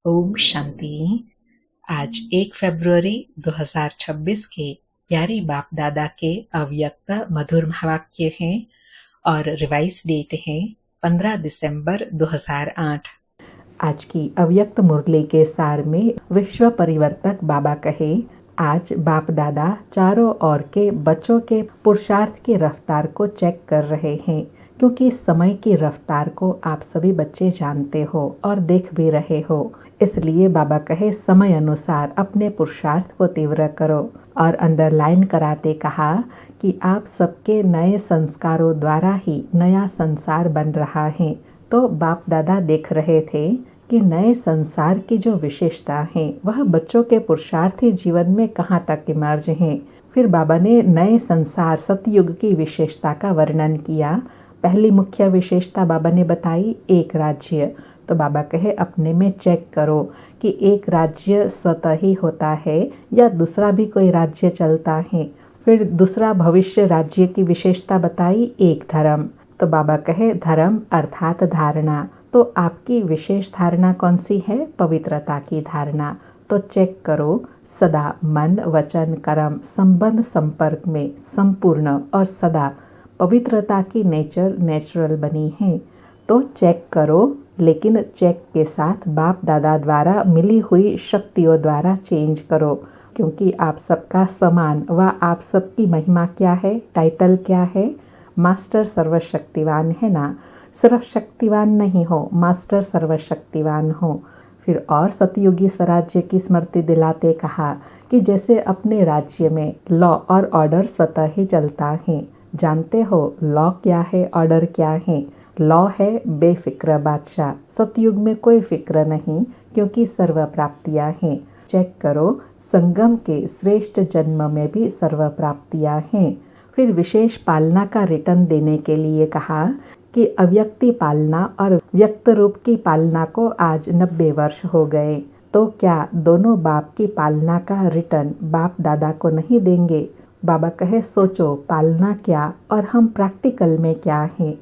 ओम शांति। आज 1 फरवरी 2026 के प्यारी बाप दादा के अव्यक्त मधुर महावाक्य हैं और रिवाइज डेट है 15 दिसंबर 2008। आज की अव्यक्त मुरली के सार में विश्व परिवर्तक बाबा कहे, आज बाप दादा चारों ओर के बच्चों के पुरुषार्थ की रफ्तार को चेक कर रहे हैं, क्योंकि समय की रफ्तार को आप सभी बच्चे जानते हो और देख भी रहे हो। इसलिए बाबा कहे, समय अनुसार अपने पुरुषार्थ को तीव्र करो। और अंडरलाइन कराते कहा कि आप सबके नए संस्कारों द्वारा ही नया संसार बन रहा है। तो बाप दादा देख रहे थे कि नए संसार की जो विशेषता है वह बच्चों के पुरुषार्थी जीवन में कहाँ तक इमर्ज है। फिर बाबा ने नए संसार सतयुग की विशेषता का वर्णन किया। पहली मुख्य विशेषता बाबा ने बताई, एक राज्य। तो बाबा कहे, अपने में चेक करो कि एक राज्य स्वतः ही होता है या दूसरा भी कोई राज्य चलता है। फिर दूसरा भविष्य राज्य की विशेषता बताई, एक धर्म। तो बाबा कहे, धर्म अर्थात धारणा। तो आपकी विशेष धारणा कौन सी है? पवित्रता की धारणा। तो चेक करो, सदा मन वचन कर्म संबंध संपर्क में संपूर्ण और सदा पवित्रता की नेचर नेचुरल बनी है। तो चेक करो, लेकिन चेक के साथ बाप दादा द्वारा मिली हुई शक्तियों द्वारा चेंज करो, क्योंकि आप सबका समान व आप सबकी महिमा क्या है, टाइटल क्या है? मास्टर सर्वशक्तिवान है ना। सिर्फ शक्तिवान नहीं हो, मास्टर सर्वशक्तिवान हो। फिर और सतयुगी स्वराज्य की स्मृति दिलाते कहा कि जैसे अपने राज्य में लॉ और ऑर्डर स्वतः ही चलता है। जानते हो लॉ क्या है, ऑर्डर क्या है? लॉ है बेफिक्र बादशाह। सतयुग में कोई फिक्र नहीं, क्योंकि सर्व प्राप्तियां हैं। चेक करो, संगम के श्रेष्ठ जन्म में भी सर्व प्राप्तियां हैं। फिर विशेष पालना का रिटर्न देने के लिए कहा कि अव्यक्ति पालना और व्यक्त रूप की पालना को आज 90 वर्ष हो गए। तो क्या दोनों बाप की पालना का रिटर्न बाप दादा को नहीं देंगे? बाबा कहे, सोचो पालना क्या और हम प्रैक्टिकल में क्या हैं।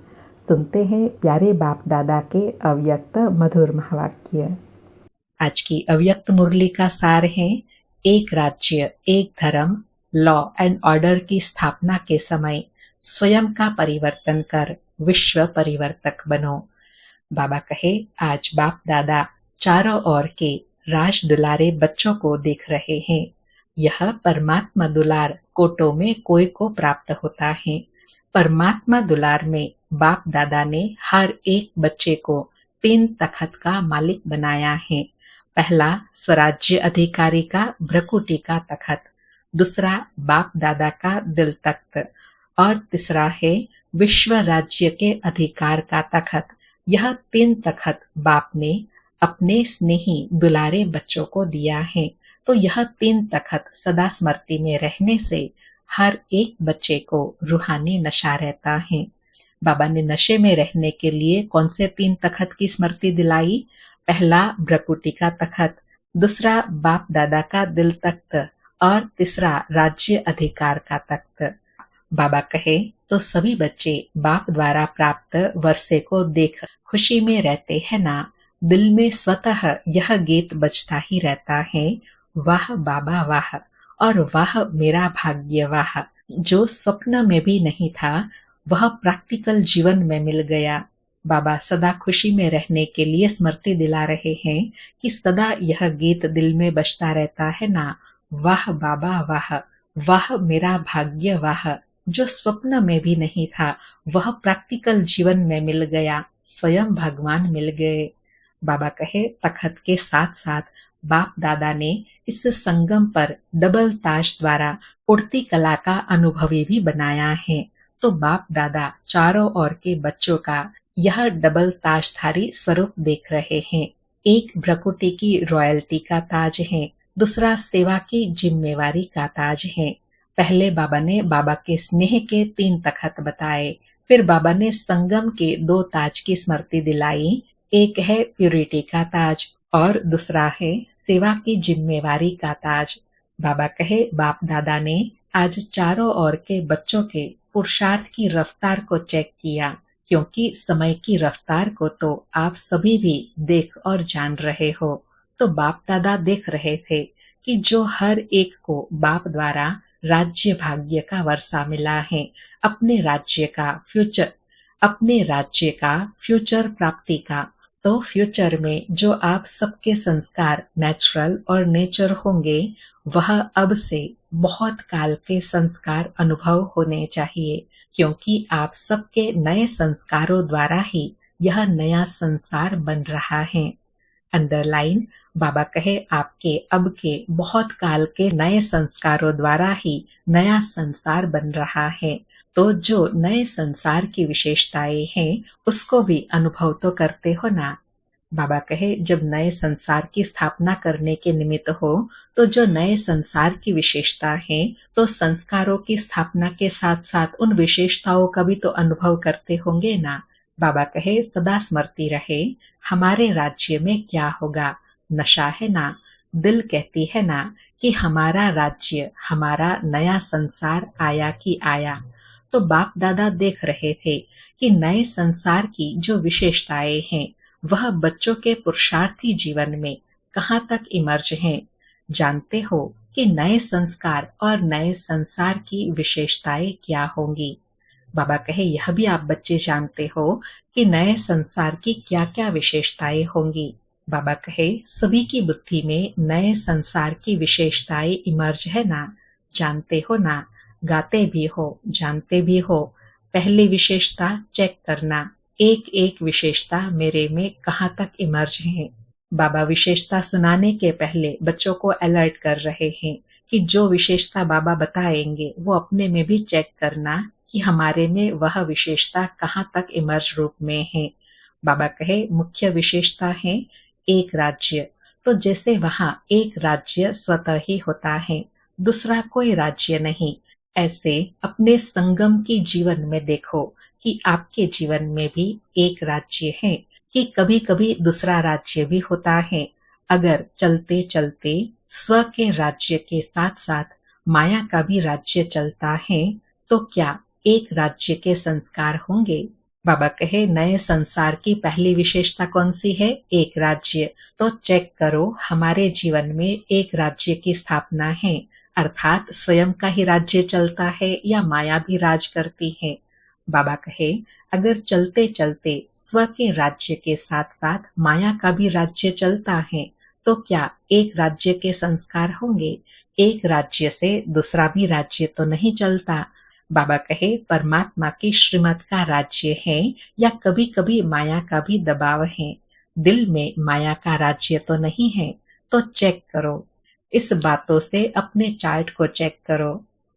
सुनते हैं प्यारे बाप दादा के अव्यक्त मधुर महावाक्य। आज की अव्यक्त मुरली का सार है, एक राज्य एक धर्म, लॉ एंड ऑर्डर की स्थापना के समय स्वयं का परिवर्तन कर विश्व परिवर्तक बनो। बाबा कहे, आज बाप दादा चारों ओर के राज दुलारे बच्चों को देख रहे हैं। यह परमात्मा दुलार कोटों में कोई को प्राप्त होता है। परमात्मा दुलार में बाप दादा ने हर एक बच्चे को 3 तखत का मालिक बनाया है। पहला स्वराज्य अधिकारी का भ्रकुटी का तखत, दूसरा बाप दादा का दिल तख्त और तीसरा है विश्व राज्य के अधिकार का तखत। यह 3 तखत बाप ने अपने स्नेही दुलारे बच्चों को दिया है। तो यह 3 तखत सदा स्मृति में रहने से हर एक बच्चे को रूहानी नशा रहता है। बाबा ने नशे में रहने के लिए कौन से 3 तखत की स्मृति दिलाई? पहला भ्रकुटी का तखत, दूसरा बाप दादा का दिल तख्त और तीसरा राज्य अधिकार का तख्त। बाबा कहे, तो सभी बच्चे बाप द्वारा प्राप्त वर्षे को देख खुशी में रहते हैं ना। दिल में स्वतः यह गीत बजता ही रहता है, वाह बाबा वाह और वाह मेरा भाग्य वाह। जो स्वप्न में भी नहीं था वह प्रैक्टिकल जीवन में मिल गया। बाबा सदा खुशी में रहने के लिए स्मृति दिला रहे हैं कि सदा यह गीत दिल में बजता रहता है ना, वाह बाबा वाह, वाह मेरा भाग्य वाह। जो स्वप्न में भी नहीं था वह प्रैक्टिकल जीवन में मिल गया, स्वयं भगवान मिल गए। बाबा कहे, तखत के साथ साथ बाप दादा ने इस संगम पर डबल ताज द्वारा उड़ती कला का अनुभवी भी बनाया है। तो बाप दादा चारों ओर के बच्चों का यह डबल ताजधारी स्वरूप देख रहे हैं। एक भ्रकुटी की रॉयल्टी का ताज है, दूसरा सेवा की जिम्मेवारी का ताज है। पहले बाबा ने बाबा के स्नेह के 3 तखत बताए, फिर बाबा ने संगम के 2 ताज की स्मृति दिलाई। एक है प्यूरिटी का ताज और दूसरा है सेवा की जिम्मेवारी का ताज। बाबा कहे, बाप दादा ने आज चारों ओर के बच्चों के पुरुषार्थ की रफ्तार को चेक किया, क्योंकि समय की रफ्तार को तो आप सभी भी देख और जान रहे हो। तो बाप दादा देख रहे थे कि जो हर एक को बाप द्वारा राज्य भाग्य का वर्षा मिला है, अपने राज्य का फ्यूचर प्राप्ति का, तो फ्यूचर में जो आप सबके संस्कार नेचुरल और नेचर होंगे, वह अब से बहुत काल के संस्कार अनुभव होने चाहिए, क्योंकि आप सबके नए संस्कारों द्वारा ही यह नया संसार बन रहा है। अंडरलाइन, बाबा कहे आपके अब के बहुत काल के नए संस्कारों द्वारा ही नया संसार बन रहा है। तो जो नए संसार की विशेषताएं हैं, उसको भी अनुभव तो करते हो ना। बाबा कहे जब नए संसार की स्थापना करने के निमित्त हो, तो जो नए संसार की विशेषता है, तो संस्कारों की स्थापना के साथ साथ उन विशेषताओं का भी तो अनुभव करते होंगे ना। बाबा कहे सदा स्मृति रहे, हमारे राज्य में क्या होगा, नशा है ना। दिल कहती है ना कि हमारा राज्य, हमारा नया संसार आया कि आया। तो बाप दादा देख रहे थे कि नए संसार की जो विशेषताएं हैं, वह बच्चों के पुरुषार्थी जीवन में कहाँ तक इमर्ज हैं। जानते हो कि नए संस्कार और नए संसार की विशेषताएं क्या होंगी। बाबा कहे यह भी आप बच्चे जानते हो कि नए संसार की क्या क्या विशेषताएं होंगी। बाबा कहे सभी की बुद्धि में नए संसार की विशेषताएं इमर्ज है ना, जानते हो ना, गाते भी हो, जानते भी हो। पहली विशेषता चेक करना, एक एक विशेषता मेरे में कहाँ तक इमर्ज है। बाबा विशेषता सुनाने के पहले बच्चों को अलर्ट कर रहे हैं कि जो विशेषता बाबा बताएंगे वो अपने में भी चेक करना कि हमारे में वह विशेषता कहाँ तक इमर्ज रूप में है। बाबा कहे मुख्य विशेषता है एक राज्य। तो जैसे वहाँ एक राज्य स्वतः ही होता है, दूसरा कोई राज्य नहीं, ऐसे अपने संगम की जीवन में देखो कि आपके जीवन में भी एक राज्य है, कि कभी कभी दूसरा राज्य भी होता है। अगर चलते चलते स्व के राज्य के साथ साथ माया का भी राज्य चलता है, तो क्या एक राज्य के संस्कार होंगे। बाबा कहे नए संसार की पहली विशेषता कौन सी है, एक राज्य। तो चेक करो हमारे जीवन में एक राज्य की स्थापना है, अर्थात स्वयं का ही राज्य चलता है या माया भी राज करती है। बाबा कहे अगर चलते चलते स्व के राज्य के साथ साथ माया का भी राज्य चलता है, तो क्या एक राज्य के संस्कार होंगे। एक राज्य से दूसरा भी राज्य तो नहीं चलता। बाबा कहे परमात्मा की श्रीमत का राज्य है या कभी कभी माया का भी दबाव है। दिल में माया का राज्य तो नहीं है। तो चेक करो, इस बातों से अपने चार्ट को चेक करो।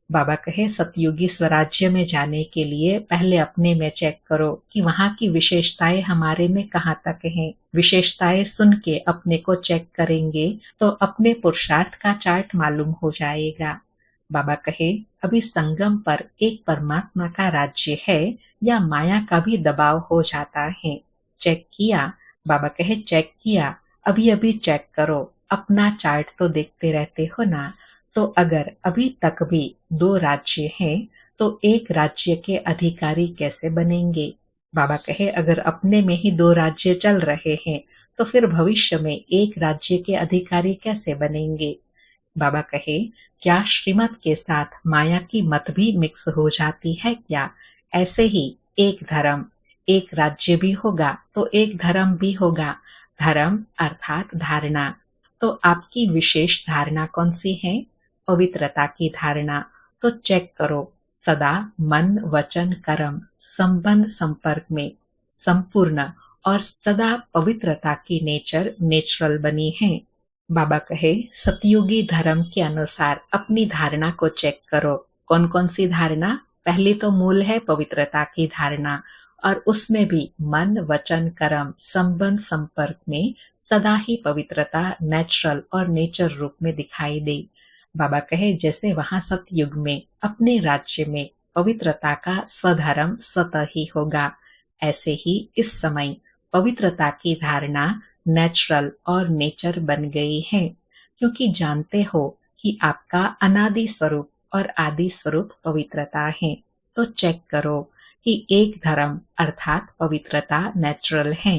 बाबा कहे सतयुगी स्वराज्य में जाने के लिए पहले अपने में चेक करो कि वहाँ की विशेषताएं हमारे में कहाँ तक हैं। विशेषताएं सुन के अपने को चेक करेंगे तो अपने पुरुषार्थ का चार्ट मालूम हो जाएगा। बाबा कहे अभी संगम पर एक परमात्मा का राज्य है या माया का भी दबाव हो जाता है। चेक किया। बाबा कहे चेक किया, अभी अभी चेक करो, अपना चार्ट तो देखते रहते हो ना। तो अगर अभी तक भी दो राज्य हैं, तो एक राज्य के अधिकारी कैसे बनेंगे। बाबा कहे अगर अपने में ही दो राज्य चल रहे हैं, तो फिर भविष्य में एक राज्य के अधिकारी कैसे बनेंगे। बाबा कहे क्या श्रीमत के साथ माया की मत भी मिक्स हो जाती है क्या। ऐसे ही एक धर्म, एक राज्य भी होगा तो एक धर्म भी होगा। धर्म अर्थात धारणा। तो आपकी विशेष धारणा कौन सी है, पवित्रता की धारणा। तो चेक करो सदा मन वचन कर्म संबंध संपर्क में संपूर्ण और सदा पवित्रता की नेचर नेचुरल बनी है। बाबा कहे सतयुगी धर्म के अनुसार अपनी धारणा को चेक करो। कौन कौन सी धारणा। पहली तो मूल है पवित्रता की धारणा, और उसमें भी मन वचन कर्म संबंध संपर्क में सदा ही पवित्रता नेचुरल और नेचर रूप में दिखाई दे। बाबा कहे जैसे वहां सतयुग में अपने राज्य में पवित्रता का स्वधर्म स्वतः ही होगा, ऐसे ही इस समय पवित्रता की धारणा नेचुरल और नेचर बन गई है, क्योंकि जानते हो कि आपका अनादि स्वरूप और आदि स्वरूप पवित्रता है। तो चेक करो कि एक धर्म अर्थात पवित्रता नेचुरल है।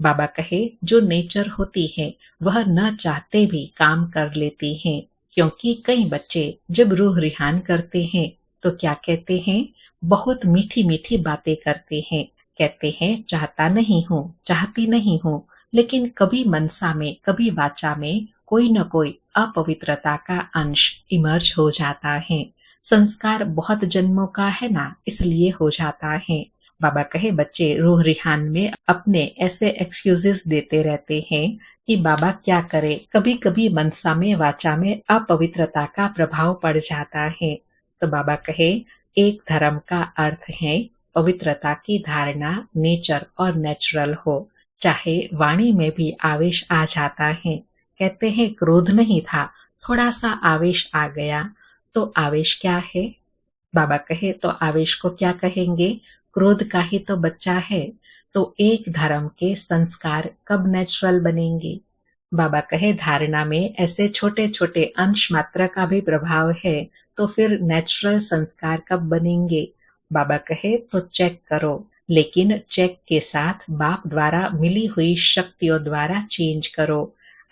बाबा कहे जो नेचर होती है वह न चाहते भी काम कर लेती हैं, क्योंकि कई बच्चे जब रूह रिहान करते हैं तो क्या कहते हैं, बहुत मीठी मीठी बातें करते हैं, कहते हैं चाहता नहीं हूँ, चाहती नहीं हूँ, लेकिन कभी मनसा में कभी वाचा में कोई न कोई अपवित्रता का अंश इमर्ज हो जाता है। संस्कार बहुत जन्मों का है ना, इसलिए हो जाता है। बाबा कहे बच्चे रूह रिहान में अपने ऐसे एक्सक्यूजेस देते रहते हैं कि बाबा क्या करे, कभी कभी मनसा में वाचा में अपवित्रता का प्रभाव पड़ जाता है। तो बाबा कहे एक धर्म का अर्थ है पवित्रता की धारणा नेचर और नेचुरल हो, चाहे वाणी में भी आवेश आ जाता है। कहते हैं क्रोध नहीं था, थोड़ा सा आवेश आ गया, तो आवेश क्या है? बाबा कहे तो आवेश को क्या कहेंगे, क्रोध का ही तो बच्चा है। तो एक धर्म के संस्कार कब नेचुरल बनेंगे? बाबा कहे धारणा में ऐसे छोटे छोटे अंश मात्र का भी प्रभाव है, तो फिर नेचुरल संस्कार कब बनेंगे? बाबा कहे तो चेक करो, लेकिन चेक के साथ बाप द्वारा मिली हुई शक्तियों द्वारा चेंज करो।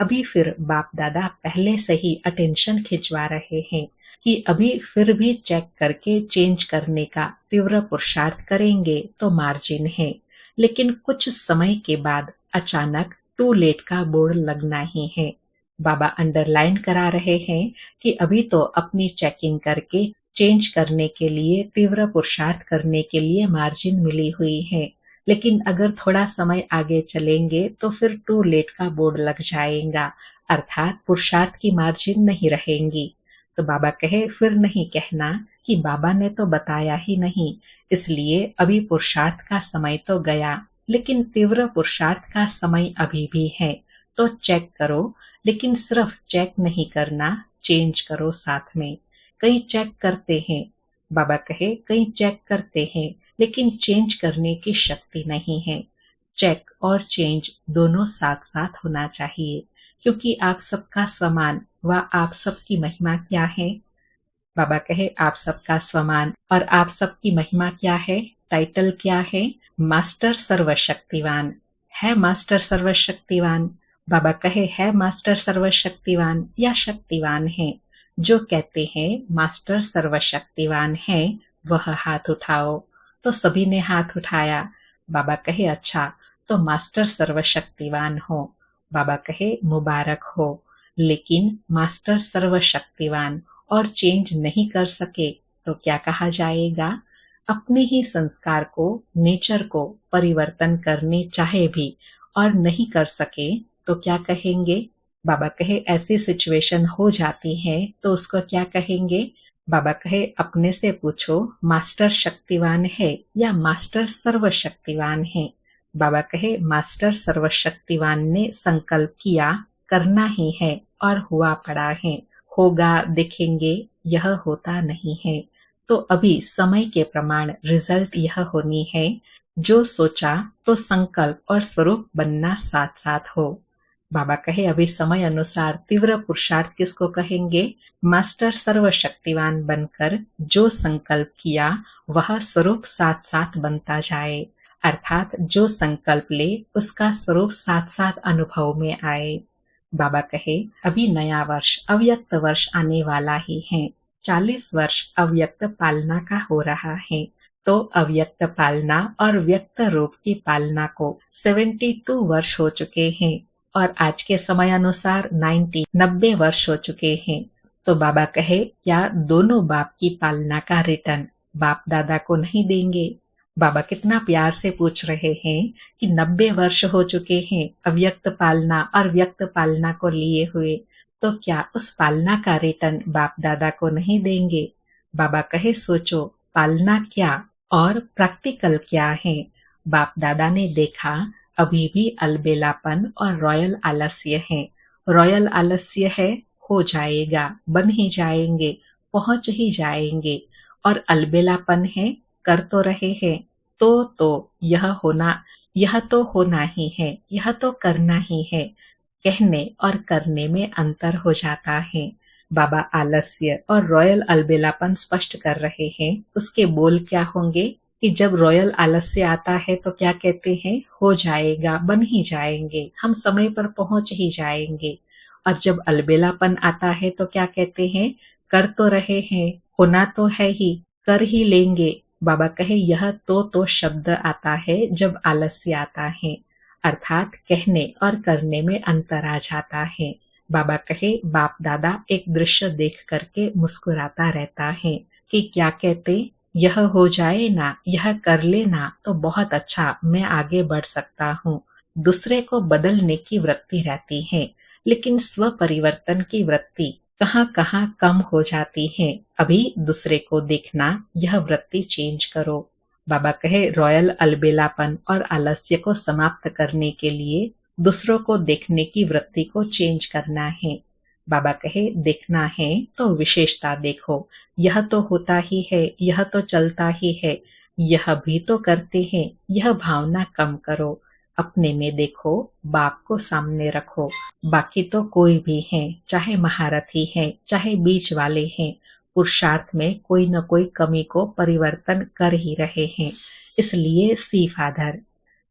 अभी फिर बाप दादा पहले से ही अटेंशन खिंचवा रहे हैं कि अभी फिर भी चेक करके चेंज करने का तीव्र पुरुषार्थ करेंगे तो मार्जिन है, लेकिन कुछ समय के बाद अचानक टू लेट का बोर्ड लगना ही है। बाबा अंडरलाइन करा रहे हैं कि अभी तो अपनी चेकिंग करके चेंज करने के लिए तीव्र पुरुषार्थ करने के लिए मार्जिन मिली हुई है, लेकिन अगर थोड़ा समय आगे चलेंगे तो फिर टू लेट का बोर्ड लग जाएगा, अर्थात पुरुषार्थ की मार्जिन नहीं रहेंगी। तो बाबा कहे फिर नहीं कहना कि बाबा ने तो बताया ही नहीं, इसलिए अभी पुरुषार्थ का समय तो गया, लेकिन तीव्र पुरुषार्थ का समय अभी भी है। तो चेक करो, लेकिन सिर्फ चेक नहीं करना, चेंज करो साथ में। कई चेक करते हैं, बाबा कहे कई चेक करते हैं, लेकिन चेंज करने की शक्ति नहीं है। चेक और चेंज दोनों साथ साथ होना चाहिए, क्योंकि आप सबका स्वमान व आप सबकी महिमा क्या है? बाबा कहे आप सबका स्वमान और आप सबकी महिमा क्या है? टाइटल क्या है? मास्टर सर्वशक्तिवान। है मास्टर सर्वशक्तिवान? बाबा कहे है मास्टर सर्वशक्तिवान या शक्तिवान है? जो कहते हैं मास्टर सर्वशक्तिवान है वह हाथ उठाओ। तो सभी ने हाथ उठाया। बाबा कहे अच्छा, तो मास्टर सर्वशक्तिवान हो। बाबा कहे मुबारक हो, लेकिन मास्टर सर्वशक्तिवान और चेंज नहीं कर सके तो क्या कहा जाएगा? अपने ही संस्कार को, नेचर को परिवर्तन करने चाहे भी और नहीं कर सके तो क्या कहेंगे? बाबा कहे ऐसी सिचुएशन हो जाती है तो उसको क्या कहेंगे? बाबा कहे अपने से पूछो मास्टर शक्तिवान है या मास्टर सर्वशक्तिवान है? बाबा कहे मास्टर सर्वशक्तिवान ने संकल्प किया, करना ही है और हुआ पड़ा है, होगा देखेंगे, यह होता नहीं है। तो अभी समय के प्रमाण रिजल्ट यह होनी है, जो सोचा तो संकल्प और स्वरूप बनना साथ साथ हो। बाबा कहे अभी समय अनुसार तीव्र पुरुषार्थ किसको कहेंगे? मास्टर सर्वशक्तिवान बनकर जो संकल्प किया वह स्वरूप साथ साथ बनता जाए, अर्थात जो संकल्प ले उसका स्वरूप साथ साथ अनुभव में आए। बाबा कहे अभी नया वर्ष अव्यक्त वर्ष आने वाला ही है, 40 वर्ष अव्यक्त पालना का हो रहा है, तो अव्यक्त पालना और व्यक्त रूप की पालना को 72 वर्ष हो चुके हैं और आज के समय अनुसार 90 वर्ष हो चुके हैं। तो बाबा कहे क्या दोनों बाप की पालना का रिटर्न बाप दादा को नहीं देंगे? बाबा कितना प्यार से पूछ रहे हैं कि 90 वर्ष हो चुके हैं अव्यक्त पालना और व्यक्त पालना को लिए हुए, तो क्या उस पालना का रिटर्न बाप दादा को नहीं देंगे? बाबा कहे सोचो पालना क्या और प्रैक्टिकल क्या है। बाप दादा ने देखा अभी भी अलबेलापन और रॉयल आलस्य है। रॉयल आलस्य है, हो जाएगा, बन ही जाएंगे, पहुंच ही जाएंगे, और अलबेलापन है, कर तो रहे हैं, तो यह तो होना ही है, यह तो करना ही है। कहने और करने में अंतर हो जाता है। बाबा आलस्य और रॉयल अलबेलापन स्पष्ट कर रहे हैं, उसके बोल क्या होंगे? कि जब रॉयल आलस्य आता है तो क्या कहते हैं, हो जाएगा, बन ही जाएंगे, हम समय पर पहुंच ही जाएंगे। और जब अलबेलापन आता है तो क्या कहते हैं, कर तो रहे हैं, होना तो है ही, कर ही लेंगे। बाबा कहे यह तो शब्द आता है जब आलस्य आता है, अर्थात कहने और करने में अंतर आ जाता है। बाबा कहे बाप दादा एक दृश्य देख करके मुस्कुराता रहता है कि क्या कहते, यह हो जाए ना, यह कर लेना तो बहुत अच्छा, मैं आगे बढ़ सकता हूँ। दूसरे को बदलने की वृत्ति रहती है, लेकिन स्व परिवर्तन की वृत्ति कहाँ कहाँ कम हो जाती है। अभी दूसरे को देखना, यह वृत्ति चेंज करो। बाबा कहे रॉयल अलबेलापन और आलस्य को समाप्त करने के लिए दूसरों को देखने की वृत्ति को चेंज करना है। बाबा कहे देखना है तो विशेषता देखो, यह तो होता ही है, यह तो चलता ही है, यह भी तो करते हैं, यह भावना कम करो, अपने में देखो, बाप को सामने रखो। बाकी तो कोई भी है, चाहे महारथी है, चाहे बीच वाले हैं, पुरुषार्थ में कोई न कोई कमी को परिवर्तन कर ही रहे हैं। इसलिए सी फादर।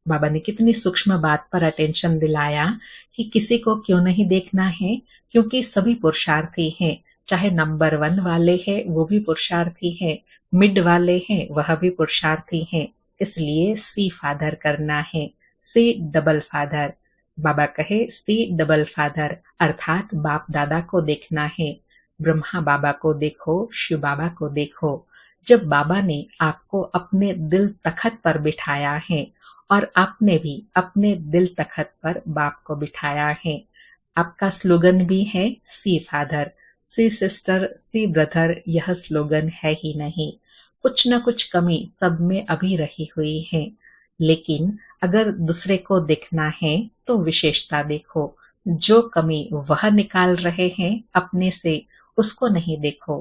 बाबा ने कितनी सूक्ष्म बात पर अटेंशन दिलाया कि किसी को क्यों नहीं देखना है, क्योंकि सभी पुरुषार्थी हैं। चाहे नंबर 1 वाले हैं वो भी पुरुषार्थी हैं, मिड वाले हैं वह भी पुरुषार्थी हैं। इसलिए सी फादर करना है, सी डबल फादर। बाबा कहे सी डबल फादर अर्थात बाप दादा को देखना है। ब्रह्मा बाबा को देखो, शिव बाबा को देखो। जब बाबा ने आपको अपने दिल तखत पर बिठाया है और आपने भी अपने दिल तखत पर बाप को बिठाया है। आपका स्लोगन भी है सी फादर, सी सिस्टर, सी ब्रदर। यह स्लोगन है ही नहीं, कुछ न कुछ कमी सब में अभी रही हुई है। लेकिन अगर दूसरे को देखना है तो विशेषता देखो, जो कमी वह निकाल रहे हैं अपने से उसको नहीं देखो।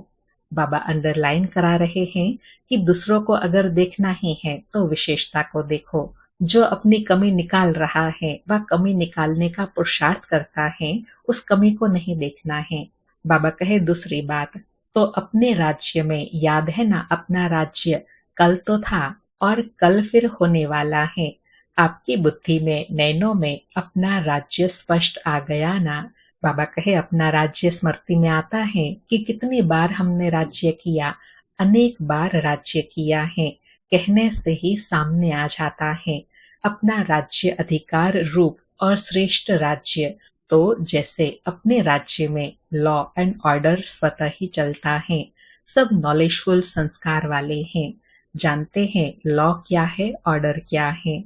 बाबा अंडरलाइन करा रहे हैं कि दूसरों को अगर देखना ही है तो विशेषता को देखो। जो अपनी कमी निकाल रहा है वह कमी निकालने का पुरुषार्थ करता है, उस कमी को नहीं देखना है। बाबा कहे दूसरी बात, तो अपने राज्य में याद है ना, अपना राज्य कल तो था और कल फिर होने वाला है। आपकी बुद्धि में, नैनों में अपना राज्य स्पष्ट आ गया ना। बाबा कहे अपना राज्य स्मृति में आता है कि कितनी बार हमने राज्य किया, अनेक बार राज्य किया है, कहने से ही सामने आ जाता है। अपना राज्य अधिकार रूप और श्रेष्ठ राज्य, तो जैसे अपने राज्य में लॉ एंड ऑर्डर स्वतः ही चलता है। सब नॉलेजफुल संस्कार वाले हैं, जानते हैं लॉ क्या है, ऑर्डर क्या है।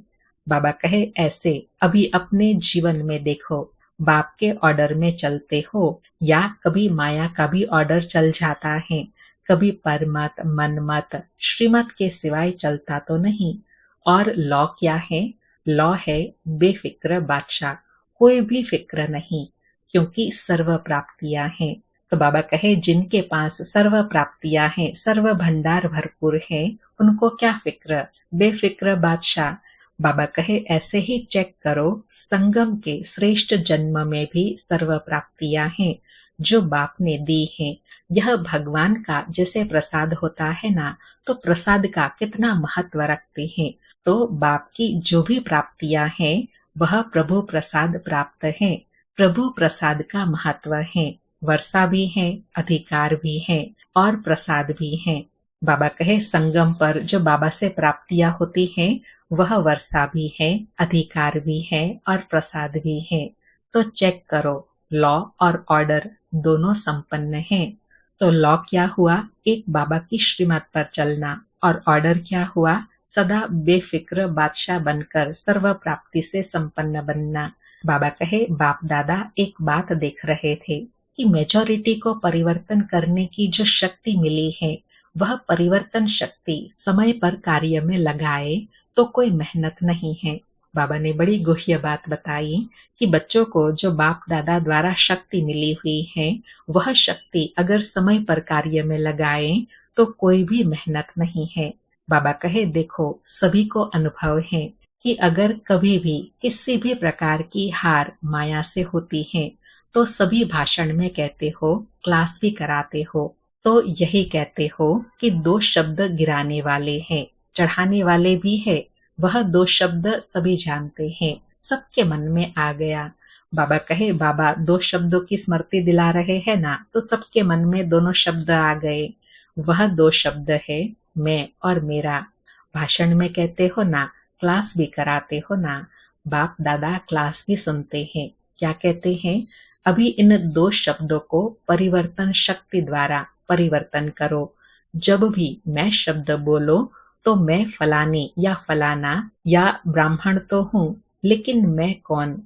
बाबा कहे ऐसे अभी अपने जीवन में देखो, बाप के ऑर्डर में चलते हो या कभी माया का भी ऑर्डर चल जाता है, कभी परमत, मनमत, श्रीमत के सिवाय चलता तो नहीं। और लॉ क्या है? लॉ है बेफिक्र बादशाह, कोई भी फिक्र नहीं, क्योंकि सर्व प्राप्तियां हैं। तो बाबा कहे जिनके पास सर्व प्राप्तियां हैं, सर्व भंडार भरपूर है, उनको क्या फिक्र, बेफिक्र बादशाह। बाबा कहे ऐसे ही चेक करो, संगम के श्रेष्ठ जन्म में भी सर्व प्राप्तियां हैं जो बाप ने दी हैं। यह भगवान का जैसे प्रसाद होता है ना, तो प्रसाद का कितना महत्व रखते हैं। तो बाप की जो भी प्राप्तियां हैं वह प्रभु प्रसाद प्राप्त है। प्रभु प्रसाद का महत्व है, वर्षा भी है, अधिकार भी है और प्रसाद भी है। बाबा कहे संगम पर जो बाबा से प्राप्तियां होती हैं वह वर्षा भी है, अधिकार भी है और प्रसाद भी है। तो चेक करो, लॉ और ऑर्डर दोनों संपन्न हैं। तो लॉ क्या हुआ? एक बाबा की श्रीमत पर चलना। और ऑर्डर क्या हुआ? सदा बेफिक्र बादशाह बनकर सर्व प्राप्ति से संपन्न बनना। बाबा कहे बाप दादा एक बात देख रहे थे कि मेजॉरिटी को परिवर्तन करने की जो शक्ति मिली है, वह परिवर्तन शक्ति समय पर कार्य में लगाए तो कोई मेहनत नहीं है। बाबा ने बड़ी गुह्य बात बताई कि बच्चों को जो बाप दादा द्वारा शक्ति मिली हुई है, वह शक्ति अगर समय पर कार्य में लगाए तो कोई भी मेहनत नहीं है। बाबा कहे देखो सभी को अनुभव है कि अगर कभी भी किसी भी प्रकार की हार माया से होती है तो सभी भाषण में कहते हो, क्लास भी कराते हो, तो यही कहते हो कि 2 शब्द गिराने वाले हैं, चढ़ाने वाले भी है। वह 2 शब्द सभी जानते हैं, सबके मन में आ गया। बाबा कहे, बाबा 2 शब्दों की स्मृति दिला रहे हैं ना, तो सबके मन में दोनों शब्द आ गए। वह 2 शब्द है, मैं और मेरा। भाषण में कहते हो ना, क्लास भी कराते हो ना, बाप दादा क्लास भी सुनते हैं। क्या कहते हैं? अभी इन 2 शब्दों को परिवर्तन शक्ति द्वारा परिवर्तन करो। जब भी मैं शब्द बोलो तो मैं फलानी या फलाना या ब्राह्मण तो हूँ, लेकिन मैं कौन?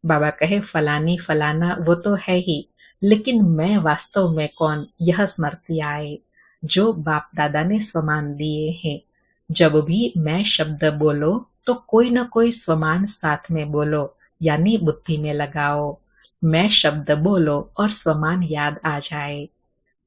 बाबा कहे, फलानी फलाना वो तो है ही, लेकिन मैं वास्तव में कौन, यह स्मृति आए, जो बाप दादा ने स्वमान दिए हैं। जब भी मैं शब्द बोलो तो कोई न कोई स्वमान साथ में बोलो, यानी बुद्धि में लगाओ। मैं शब्द बोलो और स्वमान याद आ जाए।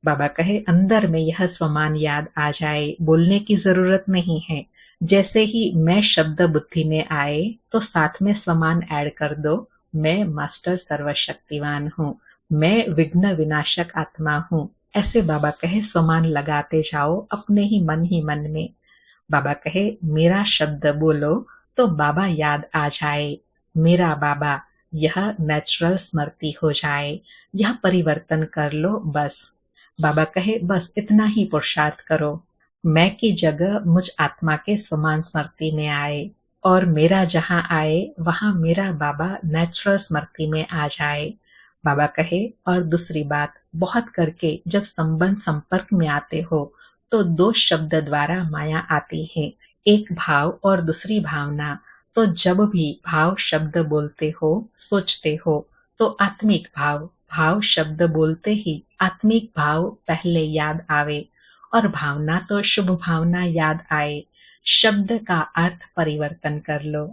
बाबा कहे, अंदर में यह स्वमान याद आ जाए, बोलने की जरूरत नहीं है। जैसे ही मैं शब्द बुद्धि में आए तो साथ में स्वमान ऐड कर दो। मैं मास्टर सर्वशक्तिवान हूँ, मैं विघ्न विनाशक आत्मा हूँ। ऐसे बाबा कहे स्वमान लगाते जाओ अपने ही मन में। बाबा कहे, मेरा शब्द बोलो तो बाबा याद आ जाए, मेरा बाबा, यह नेचुरल स्मृति हो जाए। यह परिवर्तन कर लो बस। बाबा कहे, बस इतना ही पुरुषार्थ करो। मैं की जगह मुझ आत्मा के समान स्मृति में आए, और मेरा जहां आए वहां मेरा बाबा नेचुरल स्मृति में आ जाए। बाबा कहे, और दूसरी बात, बहुत करके जब संबंध संपर्क में आते हो तो 2 शब्द द्वारा माया आती है, एक भाव और दूसरी भावना। तो जब भी भाव शब्द बोलते हो, सोचते हो, तो आत्मिक भाव, भाव शब्द बोलते ही आत्मिक भाव पहले याद आवे, और भावना तो शुभ भावना याद आए। शब्द का अर्थ परिवर्तन कर लो।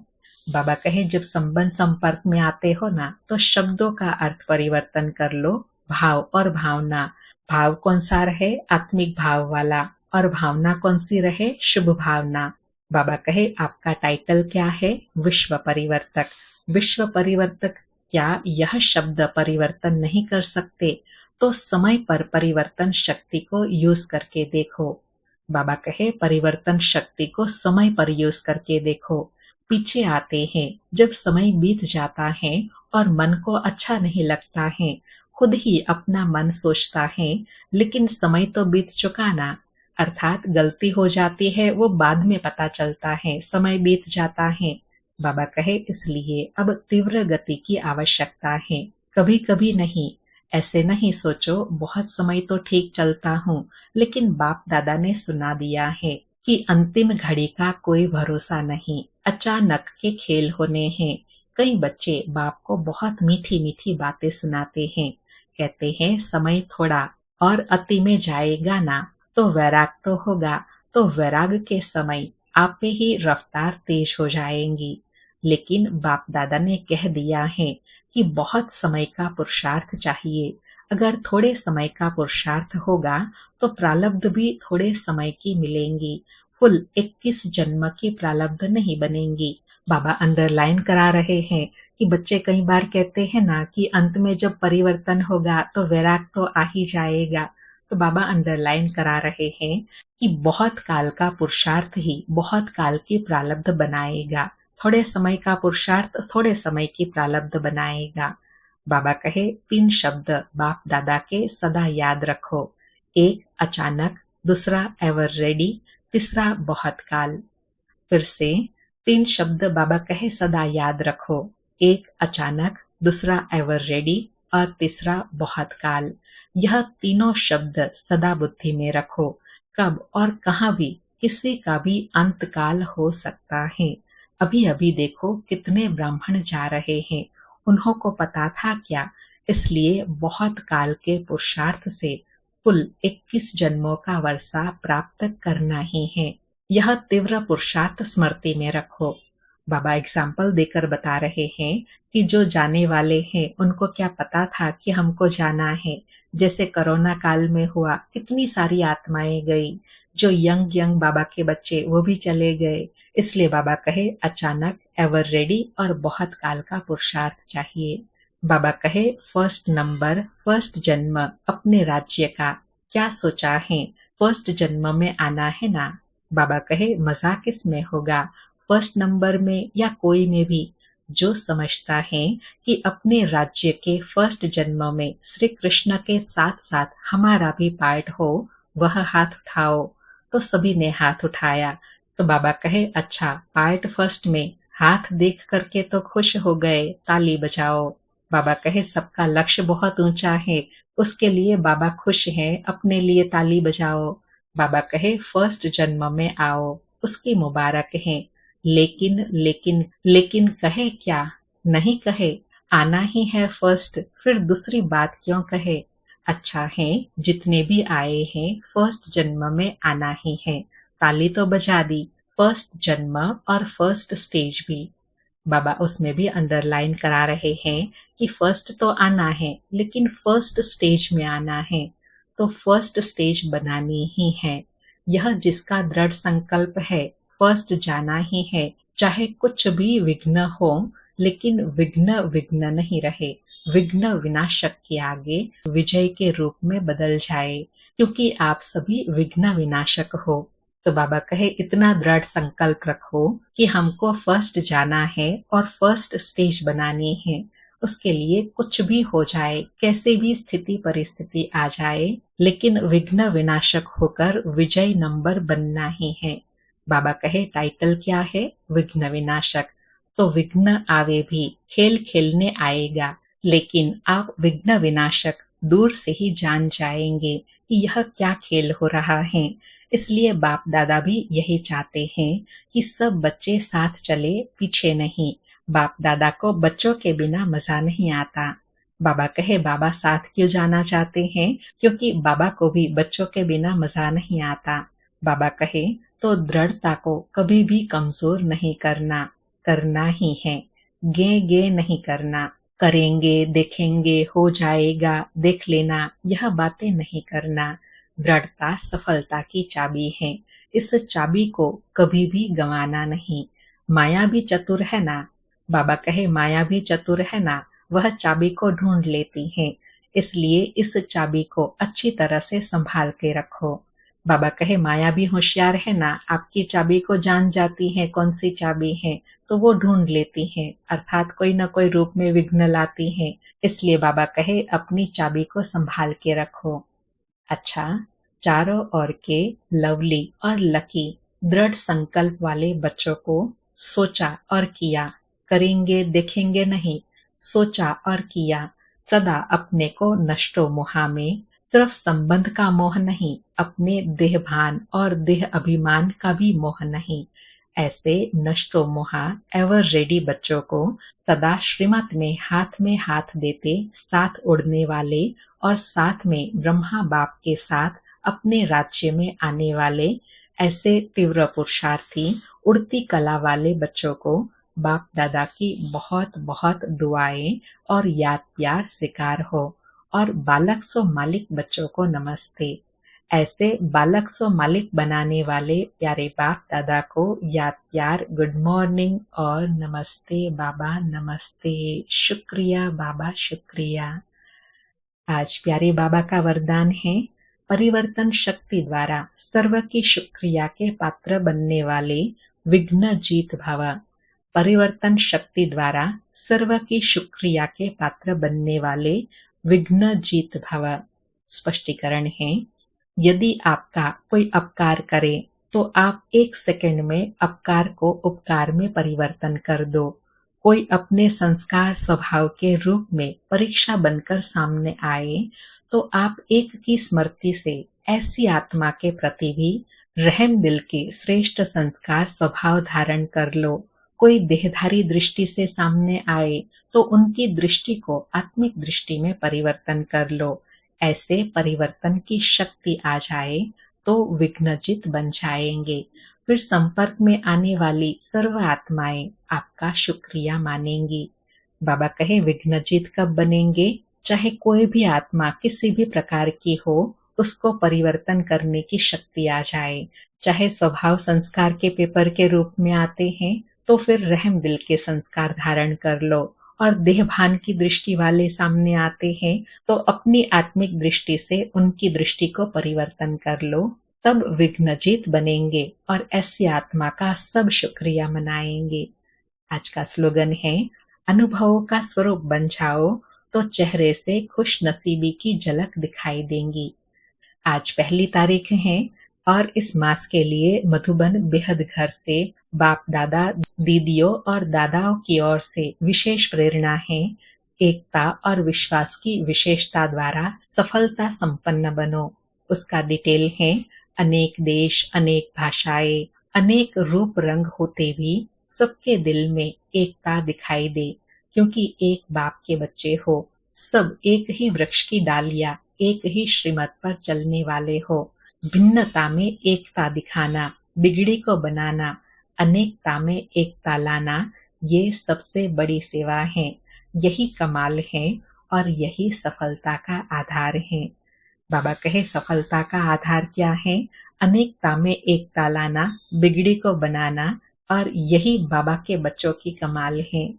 बाबा कहे, जब संबंध संपर्क में आते हो ना, तो शब्दों का अर्थ परिवर्तन कर लो। भाव और भावना, भाव कौन सा रहे? आत्मिक भाव वाला। और भावना कौन सी रहे? शुभ भावना। बाबा कहे, आपका टाइटल क्या है? विश्व परिवर्तक। विश्व परिवर्तक क्या यह शब्द परिवर्तन नहीं कर सकते? तो समय पर परिवर्तन शक्ति को यूज करके देखो। बाबा कहे, परिवर्तन शक्ति को समय पर यूज करके देखो। पीछे आते हैं जब समय बीत जाता है और मन को अच्छा नहीं लगता है, खुद ही अपना मन सोचता है, लेकिन समय तो बीत चुका ना, अर्थात गलती हो जाती है वो बाद में पता चलता है, समय बीत जाता है। बाबा कहे, इसलिए अब तीव्र गति की आवश्यकता है, कभी कभी नहीं। ऐसे नहीं सोचो बहुत समय तो ठीक चलता हूँ, लेकिन बाप दादा ने सुना दिया है कि अंतिम घड़ी का कोई भरोसा नहीं, अचानक के खेल होने हैं। कई बच्चे बाप को बहुत मीठी मीठी बातें सुनाते हैं, कहते हैं समय थोड़ा और अति में जाएगा ना तो वैराग तो होगा, तो वैराग के समय आप पे ही रफ्तार तेज हो जाएंगी। लेकिन बाप दादा ने कह दिया है कि बहुत समय का पुरुषार्थ चाहिए। अगर थोड़े समय का पुरुषार्थ होगा तो प्रारब्ध भी थोड़े समय की मिलेंगी, कुल 21 जन्म की प्रारब्ध नहीं बनेंगी। बाबा अंडरलाइन करा रहे हैं कि बच्चे कई बार कहते हैं ना कि अंत में जब परिवर्तन होगा तो वैराग तो आ ही जाएगा। तो बाबा अंडरलाइन करा रहे हैं कि बहुत काल का पुरुषार्थ ही बहुत काल की प्रारब्ध बनाएगा। थोड़े समय का पुरुषार्थ थोड़े समय की प्रारब्ध बनाएगा। बाबा कहे, 3 शब्द बाप दादा के सदा याद रखो। एक अचानक, दूसरा एवर रेडी, तीसरा बहुत काल। फिर से 3 शब्द बाबा कहे सदा याद रखो। एक अचानक, दूसरा एवर रेडी और तीसरा बहुत काल। यह तीनों शब्द सदा बुद्धि में रखो। कब और कहाँ भी किसी का भी अंत काल हो सकता है। अभी अभी देखो कितने ब्राह्मण जा रहे हैं, उन्हों को पता था क्या? इसलिए बहुत काल के पुरुषार्थ से कुल 21 जन्मों का वर्षा प्राप्त करना ही है। यह तीव्र पुरुषार्थ स्मृति में रखो। बाबा एग्जाम्पल देकर बता रहे हैं कि जो जाने वाले हैं उनको क्या पता था कि हमको जाना है। जैसे कोरोना काल में हुआ, कितनी सारी आत्माएं गई। जो यंग बाबा के बच्चे वो भी चले गए। इसलिए बाबा कहे, अचानक, एवर रेडी और बहुत काल का पुरुषार्थ चाहिए। बाबा कहे, फर्स्ट नंबर, फर्स्ट जन्म अपने राज्य का क्या सोचा है? फर्स्ट जन्म में आना है ना। बाबा कहे मजाक इसमें होगा, फर्स्ट नंबर में या कोई में भी। जो समझता है कि अपने राज्य के फर्स्ट जन्म में श्री कृष्ण के साथ साथ हमारा भी पार्ट हो, वह हाथ उठाओ। तो सभी ने हाथ उठाया। तो बाबा कहे अच्छा, पार्ट फर्स्ट में हाथ देख करके तो खुश हो गए, ताली बजाओ। बाबा कहे सबका लक्ष्य बहुत ऊंचा है, उसके लिए बाबा खुश हैं, अपने लिए ताली बजाओ। बाबा कहे फर्स्ट जन्म में आओ, उसकी मुबारक है। लेकिन लेकिन लेकिन कहे क्या? नहीं कहे, आना ही है फर्स्ट, फिर दूसरी बात क्यों कहे? अच्छा है, जितने भी आए हैं फर्स्ट जन्म में आना ही है, ताली तो बजा दी, फर्स्ट जन्म और फर्स्ट स्टेज भी। बाबा उसमें भी अंडरलाइन करा रहे हैं कि फर्स्ट तो आना है, लेकिन फर्स्ट स्टेज में आना है, तो फर्स्ट स्टेज बनानी ही है। यह जिसका दृढ़ संकल्प है, फर्स्ट जाना ही है, चाहे कुछ भी विघ्न हो, लेकिन विघ्न विघ्न नहीं रहे, विघ्न विनाशक के आगे विजय के रूप में बदल जाए, क्योंकि आप सभी विघ्न विनाशक हो। तो बाबा कहे इतना दृढ़ संकल्प रखो कि हमको फर्स्ट जाना है और फर्स्ट स्टेज बनानी है। उसके लिए कुछ भी हो जाए, कैसे भी स्थिति परिस्थिति आ जाए, लेकिन विघ्न विनाशक होकर विजय नंबर बनना ही है। बाबा कहे टाइटल क्या है? विघ्न विनाशक। तो विघ्न आवे भी, खेल खेलने आएगा, लेकिन आप विघ्न विनाशक दूर से ही जान जाएंगे कि यह क्या खेल हो रहा है। इसलिए बाप दादा भी यही चाहते हैं कि सब बच्चे साथ चले, पीछे नहीं। बाप दादा को बच्चों के बिना मजा नहीं आता। बाबा कहे बाबा साथ क्यों जाना चाहते हैं? क्योंकि बाबा को भी बच्चों के बिना मजा नहीं आता। बाबा कहे तो दृढ़ता को कभी भी कमजोर नहीं करना, करना ही है। गे गे नहीं करना, करेंगे, देखेंगे, हो जाएगा, देख लेना, यह बातें नहीं करना। दृढ़ता सफलता की चाबी है, इस चाबी को कभी भी गंवाना नहीं। माया भी चतुर है ना। बाबा कहे माया भी चतुर है ना, वह चाबी को ढूंढ लेती है, इसलिए इस चाबी को अच्छी तरह से संभाल के रखो। बाबा कहे माया भी होशियार है ना, आपकी चाबी को जान जाती है कौन सी चाबी है, तो वो ढूंढ लेती है, अर्थात कोई न कोई रूप में विघ्न लाती है। इसलिए बाबा कहे अपनी चाबी को संभाल के रखो। अच्छा, चारों ओर के लवली और लकी दृढ़ संकल्प वाले बच्चों को सोचा और किया, करेंगे देखेंगे नहीं, सोचा और किया। सदा अपने को नष्टो मोहा में, सिर्फ संबंध का मोह नहीं, अपने देह भान और देह अभिमान का भी मोह नहीं। ऐसे नष्टो मोहा एवर रेडी बच्चों को सदा श्रीमत में हाथ देते, साथ उड़ने वाले और साथ में ब्रह्मा बाप के साथ अपने राज्य में आने वाले ऐसे तीव्र पुरुषार्थी उड़ती कला वाले बच्चों को बाप दादा की बहुत बहुत दुआएं और याद प्यार स्वीकार हो। और बालक सो मालिक बच्चों को नमस्ते। ऐसे बालक सो मालिक बनाने वाले प्यारे बाप दादा को याद प्यार गुड मॉर्निंग और नमस्ते बाबा नमस्ते, शुक्रिया बाबा शुक्रिया। आज प्यारे बाबा का वरदान है, परिवर्तन शक्ति द्वारा सर्व की शुक्रिया के पात्र बनने वाले विघ्न जीत भव। परिवर्तन शक्ति द्वारा सर्व की शुक्रिया के पात्र बनने वाले विघ्न जीत भव। स्पष्टीकरण है, यदि आपका कोई अपकार करे तो आप 1 सेकंड में अपकार को उपकार में परिवर्तन कर दो। कोई अपने संस्कार स्वभाव के रूप में परीक्षा बनकर सामने आए तो आप एक की स्मृति से ऐसी आत्मा के प्रति भी रहम दिल के श्रेष्ठ संस्कार स्वभाव धारण कर लो। कोई देहधारी दृष्टि से सामने आए तो उनकी दृष्टि को आत्मिक दृष्टि में परिवर्तन कर लो। ऐसे परिवर्तन की शक्ति आ जाए तो विघ्नजित बन जाएंगे। फिर संपर्क में आने वाली सर्व आत्माएं आपका शुक्रिया मानेंगी। बाबा कहे विघ्नजित कब बनेंगे? चाहे कोई भी आत्मा किसी भी प्रकार की हो, उसको परिवर्तन करने की शक्ति आ जाए। चाहे स्वभाव संस्कार के पेपर के रूप में आते हैं तो फिर रहम दिल के संस्कार धारण कर लो, और देह भान की दृष्टि वाले सामने आते हैं तो अपनी आत्मिक दृष्टि से उनकी दृष्टि को परिवर्तन कर लो। तब विघ्नजीत बनेंगे और ऐसी आत्मा का सब शुक्रिया मनाएंगे। आज का स्लोगन है, अनुभवों का स्वरूप बन जाओ तो चेहरे से खुश नसीबी की झलक दिखाई देंगी। आज पहली तारीख है और इस मास के लिए मधुबन बेहद घर से बाप दादा, दीदियों और दादाओं की ओर से विशेष प्रेरणा है। एकता और विश्वास की विशेषता द्वारा सफलता संपन्न बनो। उसका डिटेल है, अनेक देश, अनेक भाषाएं, अनेक रूप रंग होते भी सबके दिल में एकता दिखाई दे, क्योंकि एक बाप के बच्चे हो, सब एक ही वृक्ष की डालियां, एक ही श्रीमत पर चलने वाले हो। भिन्नता में एकता दिखाना, बिगड़ी को बनाना, अनेकता में एकता लाना, ये सबसे बड़ी सेवा है। यही कमाल है और यही सफलता का आधार है। बाबा कहे, सफलता का आधार क्या है? अनेकता में एकता लाना, बिगड़ी को बनाना, और यही बाबा के बच्चों की कमाल है।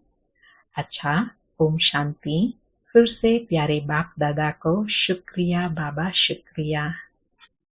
अच्छा, ओम शांति। फिर से प्यारे बाप दादा को शुक्रिया बाबा, शुक्रिया।